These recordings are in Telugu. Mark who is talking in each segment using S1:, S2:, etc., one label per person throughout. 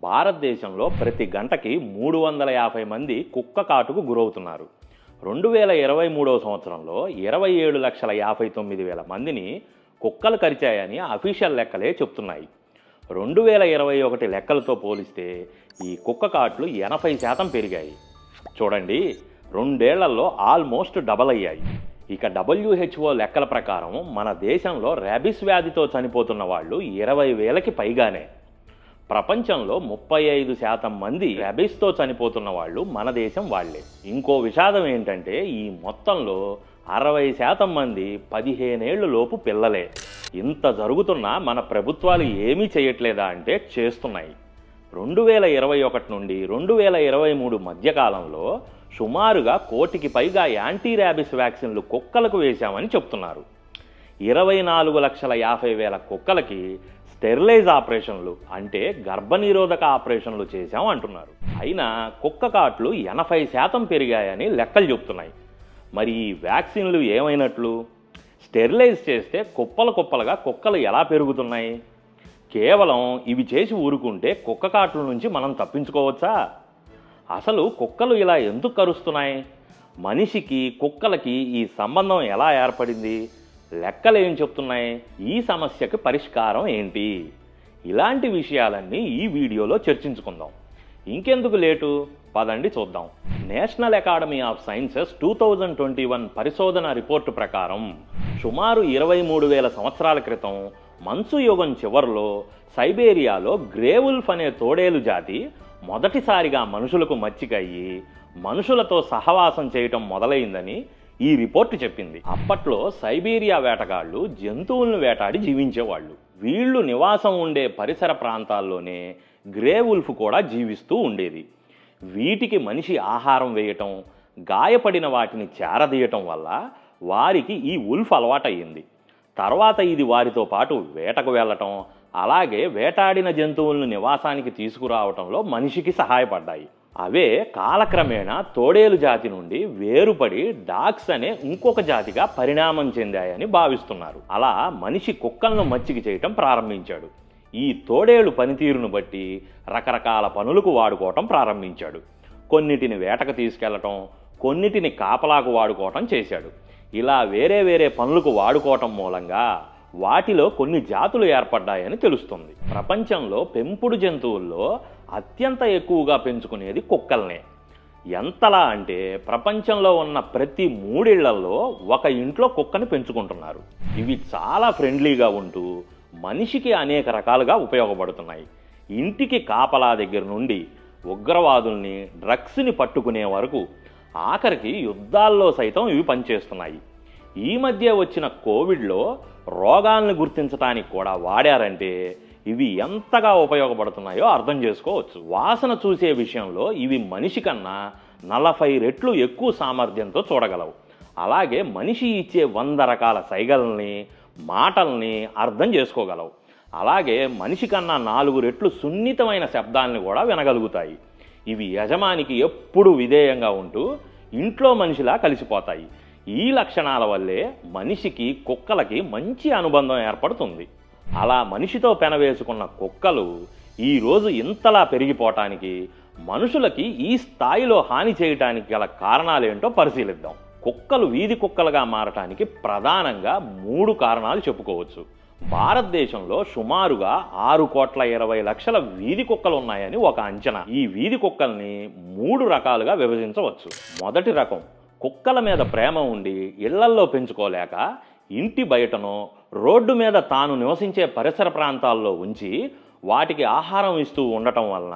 S1: భారతదేశంలో ప్రతి గంటకి 350 మంది కుక్క కాటుకు గురవుతున్నారు. 2023 సంవత్సరంలో 27,59,000 మందిని కుక్కలు కరిచాయని అఫీషియల్ లెక్కలే చెప్తున్నాయి. 2021 లెక్కలతో పోలిస్తే ఈ కుక్క కాట్లు 80% పెరిగాయి. చూడండి, 2 ఏళ్లలో ఆల్మోస్ట్ డబల్ అయ్యాయి. ఇక WHO లెక్కల ప్రకారం మన దేశంలో ర్యాబిస్ వ్యాధితో చనిపోతున్న వాళ్ళు 20,000కి పైగానే. ప్రపంచంలో 35% మంది ర్యాబిస్తో చనిపోతున్న వాళ్ళు మన దేశం వాళ్లే. ఇంకో విషాదం ఏంటంటే ఈ మొత్తంలో 60% మంది 15 ఏళ్ల లోపు పిల్లలే. ఇంత జరుగుతున్నా మన ప్రభుత్వాలు ఏమీ చేయట్లేదా అంటే చేస్తున్నాయి. 2021 నుండి 2023 మధ్యకాలంలో సుమారుగా 1 కోటికి పైగా యాంటీ ర్యాబిస్ వ్యాక్సిన్లు కుక్కలకు వేశామని చెప్తున్నారు. 24,50,000 కుక్కలకి స్టెరిలైజ్ ఆపరేషన్లు అంటే గర్భనిరోధక ఆపరేషన్లు చేశాం అంటున్నారు. అయినా కుక్క కాట్లు 80% పెరిగాయని లెక్కలు చెప్తున్నాయి. మరి ఈ వ్యాక్సిన్లు ఏమైనట్లు? స్టెరిలైజ్ చేస్తే కుప్పలు కుప్పలుగా కుక్కలు ఎలా పెరుగుతున్నాయి? కేవలం ఇవి చేసి ఊరుకుంటే కుక్క కాట్ల నుంచి మనం తప్పించుకోవచ్చా? అసలు కుక్కలు ఇలా ఎందుకు కరుస్తున్నాయి? మనిషికి కుక్కలకి ఈ సంబంధం ఎలా ఏర్పడింది? లెక్కలు ఏం చెప్తున్నాయి? ఈ సమస్యకి పరిష్కారం ఏంటి? ఇలాంటి విషయాలన్నీ ఈ వీడియోలో చర్చించుకుందాం. ఇంకెందుకు లేటు, పదండి చూద్దాం. నేషనల్ అకాడమీ ఆఫ్ సైన్సెస్ 2021 పరిశోధన రిపోర్టు ప్రకారం సుమారు 23,000 సంవత్సరాల క్రితం మంచు యుగం చివరిలో సైబేరియాలో గ్రే వుల్ఫ్ అనే తోడేలు జాతి మొదటిసారిగా మనుషులకు మచ్చికయ్యి మనుషులతో సహవాసం చేయటం మొదలైందని ఈ రిపోర్టు చెప్పింది. అప్పట్లో సైబీరియా వేటగాళ్లు జంతువులను వేటాడి జీవించేవాళ్ళు. వీళ్ళు నివాసం ఉండే పరిసర ప్రాంతాల్లోనే గ్రే వుల్ఫ్ కూడా జీవిస్తూ ఉండేది. వీటికి మనిషి ఆహారం వేయటం, గాయపడిన వాటిని చేరదీయటం వల్ల వారికి ఈ వుల్ఫ్ అలవాటయ్యింది. తర్వాత ఇది వారితో పాటు వేటకు వెళ్ళటం, అలాగే వేటాడిన జంతువులను నివాసానికి తీసుకురావటంలో మనిషికి సహాయపడ్డాయి. అవే కాలక్రమేణా తోడేలు జాతి నుండి వేరుపడి డాగ్స్ అనే ఇంకొక జాతిగా పరిణామం చెందాయని భావిస్తున్నారు. అలా మనిషి కుక్కలను మచ్చిక చేయటం ప్రారంభించాడు. ఈ తోడేలు పనితీరును బట్టి రకరకాల పనులకు వాడుకోవటం ప్రారంభించాడు. కొన్నిటిని వేటకు తీసుకెళ్లటం, కొన్నిటిని కాపలాకు వాడుకోవటం చేశాడు. ఇలా వేరే వేరే పనులకు వాడుకోవటం మూలంగా వాటిలో కొన్ని జాతులు ఏర్పడ్డాయని తెలుస్తుంది. ప్రపంచంలో పెంపుడు జంతువుల్లో అత్యంత ఎక్కువగా పెంచుకునేది కుక్కల్నే. ఎంతలా అంటే ప్రపంచంలో ఉన్న ప్రతి 3 ఇళ్లలో ఒక ఇంట్లో కుక్కని పెంచుకుంటున్నారు. ఇవి చాలా ఫ్రెండ్లీగా ఉంటూ మనిషికి అనేక రకాలుగా ఉపయోగపడుతున్నాయి. ఇంటికి కాపలా దగ్గర నుండి ఉగ్రవాదుల్ని, డ్రగ్స్ని పట్టుకునే వరకు, ఆఖరికి యుద్ధాల్లో సైతం ఇవి పనిచేస్తున్నాయి. ఈ మధ్య వచ్చిన కోవిడ్లో రోగాలను గుర్తించడానికి కూడా వాడారంటే ఇవి ఎంతగా ఉపయోగపడుతున్నాయో అర్థం చేసుకోవచ్చు. వాసన చూసే విషయంలో ఇవి మనిషి కన్నా 40 రెట్లు ఎక్కువ సామర్థ్యంతో చూడగలవు. అలాగే మనిషి ఇచ్చే 100 రకాల సైగల్ని, మాటల్ని అర్థం చేసుకోగలవు. అలాగే మనిషి కన్నా 4 రెట్లు సున్నితమైన శబ్దాలను కూడా వినగలుగుతాయి. ఇవి యజమానికి ఎప్పుడూ విధేయంగా ఉంటూ ఇంట్లో మనిషిలా కలిసిపోతాయి. ఈ లక్షణాల వల్లే మనిషికి కుక్కలకి మంచి అనుబంధం ఏర్పడుతుంది. అలా మనిషితో పెనవేసుకున్న కుక్కలు ఈరోజు ఇంతలా పెరిగిపోవటానికి, మనుషులకి ఈ స్థాయిలో హాని చేయటానికి గల కారణాలేంటో పరిశీలిద్దాం. కుక్కలు వీధి కుక్కలుగా మారటానికి ప్రధానంగా 3 కారణాలు చెప్పుకోవచ్చు. భారతదేశంలో సుమారుగా 6,20,00,000 వీధి కుక్కలు ఉన్నాయని ఒక అంచనా. ఈ వీధి కుక్కల్ని 3 రకాలుగా విభజించవచ్చు. మొదటి రకం, కుక్కల మీద ప్రేమ ఉండి ఇళ్లల్లో పెంచుకోలేక ఇంటి బయటనో రోడ్డు మీద తాను నివసించే పరిసర ప్రాంతాల్లో ఉంచి వాటికి ఆహారం ఇస్తూ ఉండటం వలన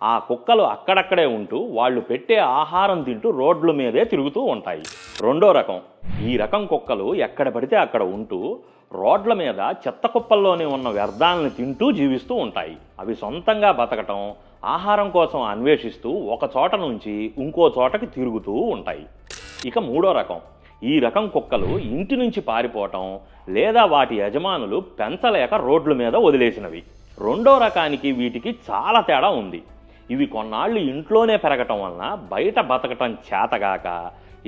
S1: ఆ కుక్కలు అక్కడక్కడే ఉంటూ వాళ్ళు పెట్టే ఆహారం తింటూ రోడ్ల మీదే తిరుగుతూ ఉంటాయి. రెండో రకం, ఈ రకం కుక్కలు ఎక్కడ పడితే అక్కడ ఉంటూ రోడ్ల మీద చెత్త కుప్పల్లోనే ఉన్న వ్యర్థాలను తింటూ జీవిస్తూ ఉంటాయి. అవి సొంతంగా బతకటం, ఆహారం కోసం అన్వేషిస్తూ ఒక చోట నుంచి ఇంకో చోటకి తిరుగుతూ ఉంటాయి. ఇక మూడో రకం, ఈ రకం కుక్కలు ఇంటి నుంచి పారిపోవటం లేదా వాటి యజమానులు పెంచలేక రోడ్ల మీద వదిలేసినవి. రెండో రకానికి వీటికి చాలా తేడా ఉంది. ఇవి కొన్నాళ్ళు ఇంట్లోనే పెరగటం వలన బయట బతకటం చేతగాక,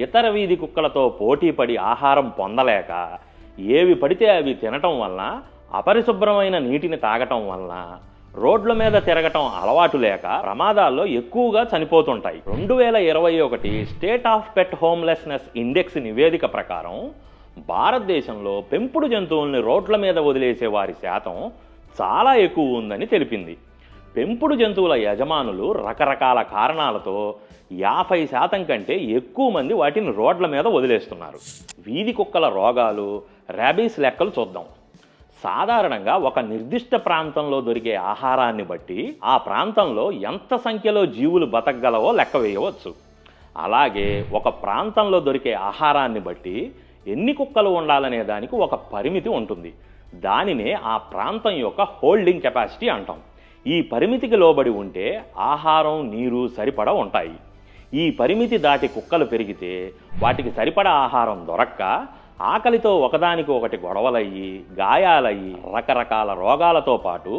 S1: ఇతర వీధి కుక్కలతో పోటీపడి ఆహారం పొందలేక, ఏవి పడితే అవి తినటం వలన, అపరిశుభ్రమైన నీటిని తాగటం వలన, రోడ్ల మీద తిరగటం అలవాటు లేక ప్రమాదాల్లో ఎక్కువగా చనిపోతుంటాయి. 2021 స్టేట్ ఆఫ్ పెట్ హోమ్లెస్నెస్ ఇండెక్స్ నివేదిక ప్రకారం భారతదేశంలో పెంపుడు జంతువుల్ని రోడ్ల మీద వదిలేసే వారి శాతం చాలా ఎక్కువ ఉందని తెలిపింది. పెంపుడు జంతువుల యజమానులు రకరకాల కారణాలతో 50% కంటే ఎక్కువ మంది వాటిని రోడ్ల మీద వదిలేస్తున్నారు. వీధి కుక్కల రోగాలు, ర్యాబీస్ లెక్కలు చూద్దాం. సాధారణంగా ఒక నిర్దిష్ట ప్రాంతంలో దొరికే ఆహారాన్ని బట్టి ఆ ప్రాంతంలో ఎంత సంఖ్యలో జీవులు బతకగలవో లెక్క వేయవచ్చు. అలాగే ఒక ప్రాంతంలో దొరికే ఆహారాన్ని బట్టి ఎన్ని కుక్కలు ఉండాలనే దానికి ఒక పరిమితి ఉంటుంది. దానినే ఆ ప్రాంతం యొక్క హోల్డింగ్ కెపాసిటీ అంటాం. ఈ పరిమితికి లోబడి ఉంటే ఆహారం, నీరు సరిపడా ఉంటాయి. ఈ పరిమితి దాటి కుక్కలు పెరిగితే వాటికి సరిపడా ఆహారం దొరక్క ఆకలితో ఒకదానికి ఒకటి గొడవలయ్యి, గాయాలయ్యి, రకరకాల రోగాలతో పాటు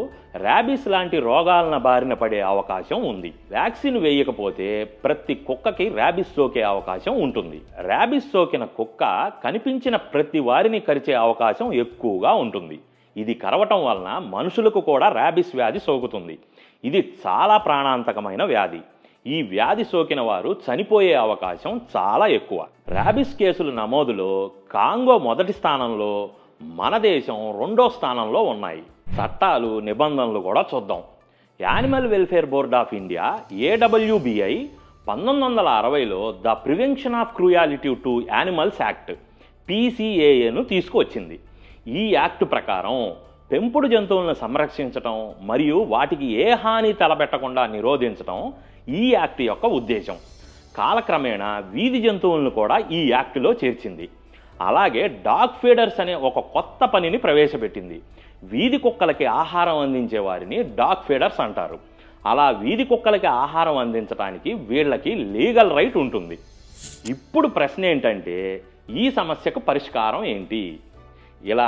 S1: ర్యాబీస్ లాంటి రోగాలను బారిన పడే అవకాశం ఉంది. వ్యాక్సిన్ వేయకపోతే ప్రతి కుక్కకి ర్యాబీస్ సోకే అవకాశం ఉంటుంది. ర్యాబీస్ సోకిన కుక్క కనిపించిన ప్రతి వారిని కరిచే అవకాశం ఎక్కువగా ఉంటుంది. ఇది కరవటం వలన మనుషులకు కూడా ర్యాబీస్ వ్యాధి సోకుతుంది. ఇది చాలా ప్రాణాంతకమైన వ్యాధి. ఈ వ్యాధి సోకిన వారు చనిపోయే అవకాశం చాలా ఎక్కువ. ర్యాబీస్ కేసుల నమోదులో కాంగో మొదటి స్థానంలో, మన దేశం 2వ స్థానంలో ఉన్నాయి. చట్టాలు, నిబంధనలు కూడా చూద్దాం. Animal welfare board of India AWBI 1960లో the prevention of cruelty to animals act PCAAను తీసుకువచ్చింది. ఈ యాక్ట్ ప్రకారం పెంపుడు జంతువులను సంరక్షించటం మరియు వాటికి ఏ హాని తలపెట్టకుండా నిరోధించటం ఈ యాక్ట్ యొక్క ఉద్దేశం. కాలక్రమేణా వీధి జంతువులను కూడా ఈ యాక్ట్లో చేర్చింది. అలాగే డాగ్ ఫీడర్స్ అనే ఒక కొత్త పనిని ప్రవేశపెట్టింది. వీధి కుక్కలకి ఆహారం అందించే వారిని డాగ్ ఫీడర్స్ అంటారు. అలా వీధి కుక్కలకి ఆహారం అందించడానికి వీళ్ళకి లీగల్ రైట్ ఉంటుంది. ఇప్పుడు ప్రశ్న ఏంటంటే, ఈ సమస్యకు పరిష్కారం ఏంటి? ఇలా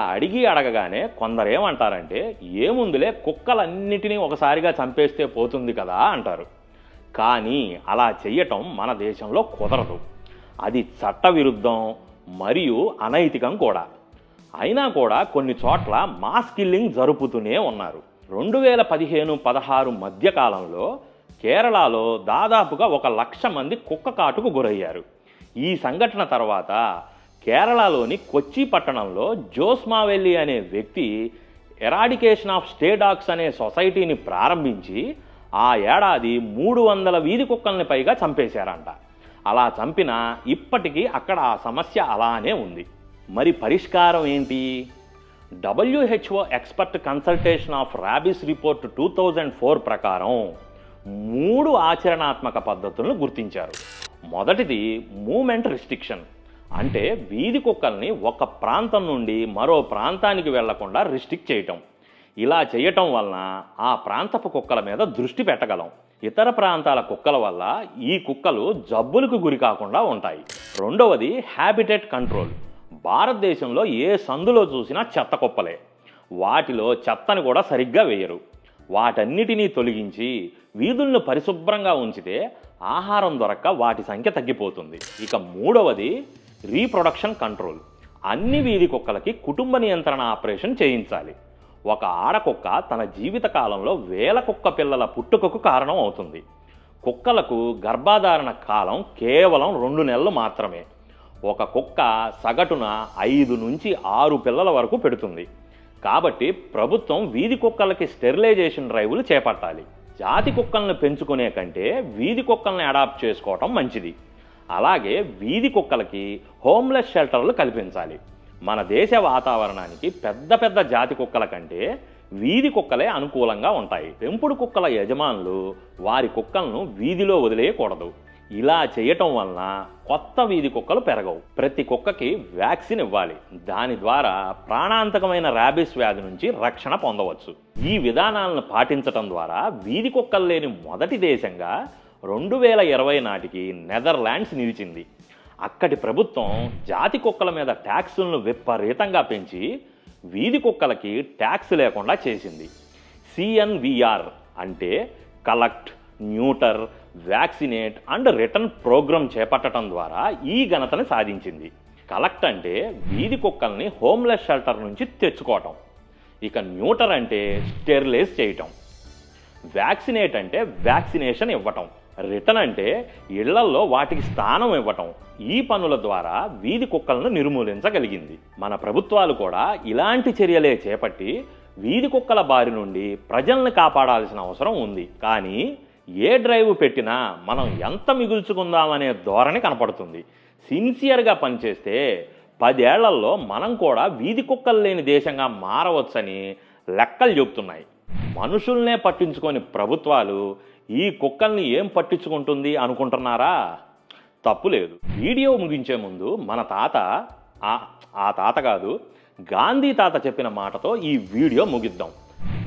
S1: అడగగానే కొందరేమంటారంటే, ఏముందులే కుక్కలన్నిటినీ ఒకసారిగా చంపేస్తే పోతుంది కదా అంటారు. కానీ అలా చెయ్యటం మన దేశంలో కుదరదు. అది చట్టవిరుద్ధం మరియు అనైతికం కూడా. అయినా కూడా కొన్ని చోట్ల మాస్ కిల్లింగ్ జరుపుతూనే ఉన్నారు. 2015-16 మధ్యకాలంలో కేరళలో దాదాపుగా 1,00,000 మంది కుక్క కాటుకు గురయ్యారు. ఈ సంఘటన తర్వాత కేరళలోని కొచ్చి పట్టణంలో జోస్మావెల్లి అనే వ్యక్తి ఎరాడికేషన్ ఆఫ్ స్టే డాగ్స్ అనే సొసైటీని ప్రారంభించి ఆ ఏడాది 300 వీధి కుక్కల్ని పైగా చంపేశారంట. అలా చంపినా ఇప్పటికీ అక్కడ ఆ సమస్య అలానే ఉంది. మరి పరిష్కారం ఏంటి? WHO expert consultation of rabies report 2004 ప్రకారం 3 ఆచరణాత్మక పద్ధతులను గుర్తించారు. మొదటిది మూమెంట్ రిస్ట్రిక్షన్, అంటే వీధి కుక్కల్ని ఒక ప్రాంతం నుండి మరో ప్రాంతానికి వెళ్లకుండా రిస్ట్రిక్ట్ చేయటం. ఇలా చేయటం వలన ఆ ప్రాంతపు కుక్కల మీద దృష్టి పెట్టగలం. ఇతర ప్రాంతాల కుక్కల వల్ల ఈ కుక్కలు జబ్బులకు గురి కాకుండా ఉంటాయి. రెండవది హ్యాబిటేట్ కంట్రోల్. భారతదేశంలో ఏ సందులో చూసినా చెత్త కుప్పలే. వాటిలో చెత్తని కూడా సరిగ్గా వేయరు. వాటన్నిటినీ తొలగించి వీధులను పరిశుభ్రంగా ఉంచితే ఆహారం దొరక్క వాటి సంఖ్య తగ్గిపోతుంది. ఇక మూడవది రీప్రొడక్షన్ కంట్రోల్. అన్ని వీధి కుక్కలకి కుటుంబ నియంత్రణ ఆపరేషన్ చేయించాలి. ఒక ఆడకుక్క తన జీవిత కాలంలో 1000 కుక్క పిల్లల పుట్టుకకు కారణం అవుతుంది. కుక్కలకు గర్భధారణ కాలం కేవలం 2 నెలలు మాత్రమే. ఒక కుక్క సగటున 5 నుంచి 6 పిల్లల వరకు పెడుతుంది. కాబట్టి ప్రభుత్వం వీధి కుక్కలకి స్టెరిలైజేషన్ డ్రైవ్లు చేపట్టాలి. జాతి కుక్కలను పెంచుకునే కంటే వీధి కుక్కల్ని అడాప్ట్ చేసుకోవటం మంచిది. అలాగే వీధి కుక్కలకి హోమ్లెస్ షెల్టర్లు కల్పించాలి. మన దేశ వాతావరణానికి పెద్ద పెద్ద జాతి కుక్కల కంటే వీధి కుక్కలే అనుకూలంగా ఉంటాయి. పెంపుడు కుక్కల యజమానులు వారి కుక్కలను వీధిలో వదిలేయకూడదు. ఇలా చేయటం వలన కొత్త వీధి కుక్కలు పెరగవు. ప్రతి కుక్కకి వ్యాక్సిన్ ఇవ్వాలి. దాని ద్వారా ప్రాణాంతకమైన ర్యాబీస్ వ్యాధి నుంచి రక్షణ పొందవచ్చు. ఈ విధానాలను పాటించటం ద్వారా వీధి కుక్కలు లేని మొదటి దేశంగా 2020 నాటికి నెదర్లాండ్స్ నిలిచింది. అక్కడి ప్రభుత్వం జాతి కుక్కల మీద ట్యాక్సులను విపరీతంగా పెంచి వీధి కుక్కలకి ట్యాక్స్ లేకుండా చేసింది. CNVR అంటే collect, neuter, vaccinate and return program చేపట్టడం ద్వారా ఈ ఘనతను సాధించింది. కలెక్ట్ అంటే వీధి కుక్కల్ని హోమ్లెస్ షెల్టర్ నుంచి తెచ్చుకోవటం. ఇక న్యూటర్ అంటే స్టెరిలైజ్ చేయటం. వ్యాక్సినేట్ అంటే వ్యాక్సినేషన్ ఇవ్వటం, రిటర్న్ అంటే ఇళ్లల్లో వాటికి స్థానం ఇవ్వటం. ఈ పనుల ద్వారా వీధి కుక్కలను నిర్మూలించగలిగింది. మన ప్రభుత్వాలు కూడా ఇలాంటి చర్యలే చేపట్టి వీధి కుక్కల బారి నుండి ప్రజల్ని కాపాడాల్సిన అవసరం ఉంది. కానీ ఏ డ్రైవ్ పెట్టినా మనం ఎంత మిగుల్చుకుందామనే ధోరణి కనపడుతుంది. సిన్సియర్గా పనిచేస్తే 10 ఏళ్లలో మనం కూడా వీధి కుక్కలు లేని దేశంగా మారవచ్చని లెక్కలు చెబుతున్నాయి. మనుషుల్నే పట్టించుకొని ప్రభుత్వాలు ఈ కుక్కల్ని ఏం పట్టించుకుంటుంది అనుకుంటున్నారా? తప్పులేదు. వీడియో ముగించే ముందు మన తాత, ఆ తాత కాదు, గాంధీ తాత చెప్పిన మాటతో ఈ వీడియో ముగిద్దాం.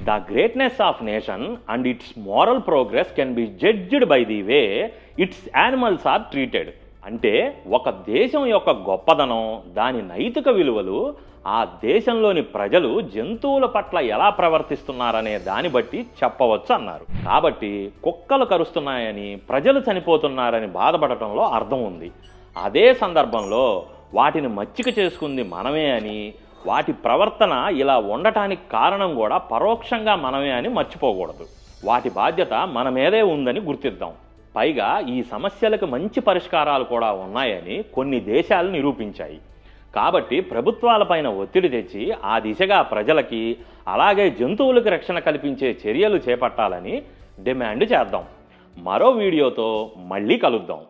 S1: The greatness of nation and its moral progress can be judged by the way its animals are treated. అంటే ఒక దేశం యొక్క గొప్పదనం, దాని నైతిక విలువలు ఆ దేశంలోని ప్రజలు జంతువుల పట్ల ఎలా ప్రవర్తిస్తున్నారనే దాన్ని బట్టి చెప్పవచ్చు అన్నారు. కాబట్టి కుక్కలు కరుస్తున్నాయని, ప్రజలు చనిపోతున్నారని బాధపడటంలో అర్థం ఉంది. అదే సందర్భంలో వాటిని మచ్చిక చేసుకుంది మనమే అని, వాటి ప్రవర్తన ఇలా ఉండటానికి కారణం కూడా పరోక్షంగా మనమే అని మర్చిపోకూడదు. వాటి బాధ్యత మన మీదే ఉందని గుర్తిద్దాం. పైగా ఈ సమస్యలకు మంచి పరిష్కారాలు కూడా ఉన్నాయని కొన్ని దేశాలు నిరూపించాయి. కాబట్టి ప్రభుత్వాలపైన ఒత్తిడి తెచ్చి ఆ దిశగా ప్రజలకి, అలాగే జంతువులకు రక్షణ కల్పించే చర్యలు చేపట్టాలని డిమాండ్ చేద్దాం. మరో వీడియోతో మళ్ళీ కలుద్దాం.